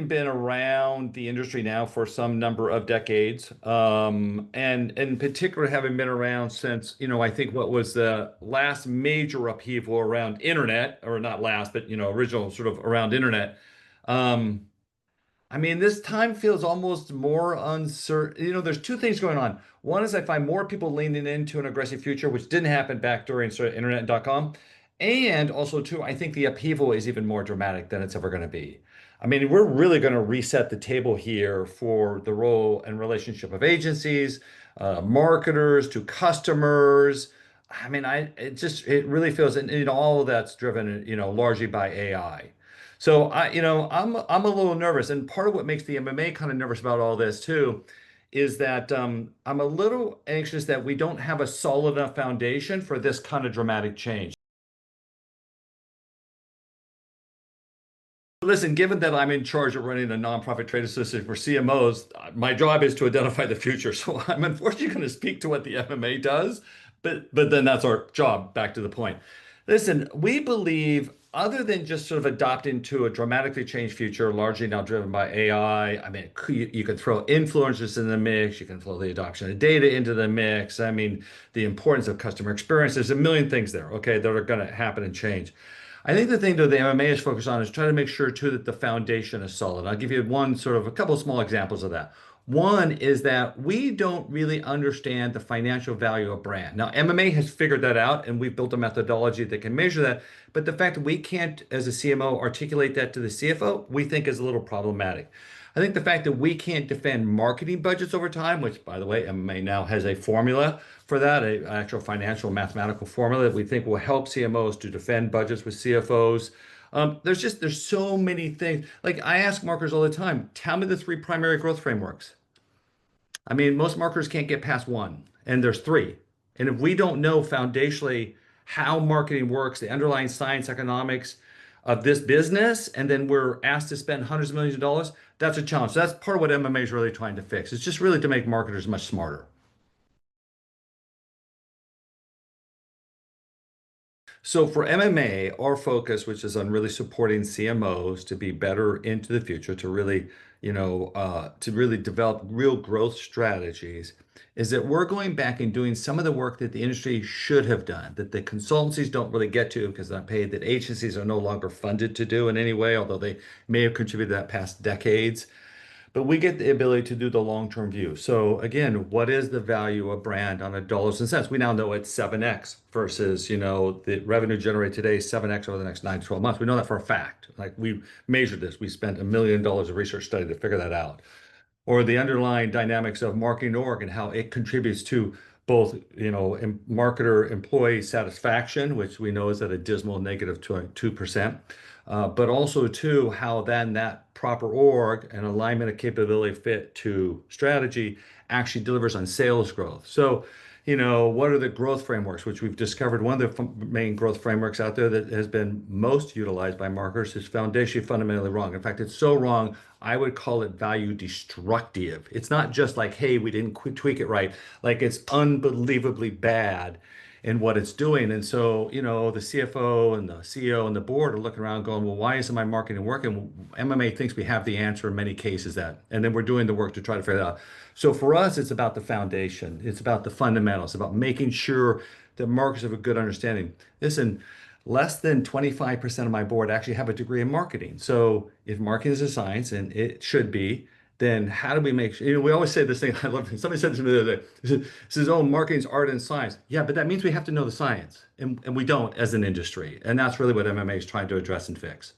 been around the industry now for some number of decades, and in particular having been around since, I think what was the last major upheaval around internet, or not last, but original sort of around internet. Um, I mean, this time feels almost more uncertain. There's two things going on. One is I find more people leaning into an aggressive future, which didn't happen back during sort of internet and dot-com. And also, too, I think the upheaval is even more dramatic than it's ever going to be. I mean, we're really going to reset the table here for the role and relationship of agencies, marketers to customers. I mean, it really feels, and all of that's driven, largely by AI. So I'm a little nervous, and part of what makes the MMA kind of nervous about all this too is that I'm a little anxious that we don't have a solid enough foundation for this kind of dramatic change. Listen, given that I'm in charge of running a nonprofit trade association for CMOs, my job is to identify the future. So I'm unfortunately going to speak to what the MMA does, but then that's our job. Back to the point. Listen, we believe, other than just sort of adopting to a dramatically changed future, largely now driven by AI. I mean, you could throw influencers in the mix. You can throw the adoption of data into the mix. I mean, the importance of customer experience. There's a million things there, okay, that are going to happen and change. I think the thing that the MMA is focused on is trying to make sure too that the foundation is solid. I'll give you a couple of small examples of that. One is that we don't really understand the financial value of brand. Now, MMA has figured that out, and we've built a methodology that can measure that. But the fact that we can't, as a CMO, articulate that to the CFO, we think is a little problematic. I think the fact that we can't defend marketing budgets over time, which, by the way, MMA now has a formula for that, an actual financial mathematical formula that we think will help CMOs to defend budgets with CFOs. There's so many things. Like, I ask marketers all the time, tell me the three primary growth frameworks. I mean, most marketers can't get past one, and there's three. And if we don't know foundationally how marketing works, the underlying science, economics of this business, and then we're asked to spend hundreds of millions of dollars, that's a challenge. So that's part of what MMA is really trying to fix. It's just really to make marketers much smarter. So for MMA, our focus, which is on really supporting CMOs to be better into the future, to really, to really develop real growth strategies, is that we're going back and doing some of the work that the industry should have done, that the consultancies don't really get to because they're not paid, that agencies are no longer funded to do in any way, although they may have contributed that past decades. But we get the ability to do the long-term view. So again, what is the value of brand on a dollars and cents? We now know it's 7x versus, the revenue generated today is 7x over the next 9 to 12 months. We know that for a fact. Like, we measured this. We spent $1 million of research study to figure that out. Or the underlying dynamics of marketing org and how it contributes to both, marketer employee satisfaction, which we know is at a dismal negative 2%, but also too how then that proper org and alignment of capability fit to strategy actually delivers on sales growth. So, what are the growth frameworks, which we've discovered one of the main growth frameworks out there that has been most utilized by marketers is foundationally fundamentally wrong. In fact, it's so wrong, I would call it value destructive. It's not just like, hey, we didn't tweak it right. Like, it's unbelievably bad in what it's doing. And so, the CFO and the CEO and the board are looking around going, well, why isn't my marketing working? Well, MMA thinks we have the answer in many cases and then we're doing the work to try to figure it out. So for us, it's about the foundation. It's about the fundamentals, about making sure that marketers have a good understanding. Listen, less than 25% of my board actually have a degree in marketing. So if marketing is a science, and it should be, then how do we make sure? We always say this thing. I love it. Somebody said to me the other day, says, oh, marketing's art and science. Yeah, but that means we have to know the science, and we don't as an industry. And that's really what MMA is trying to address and fix.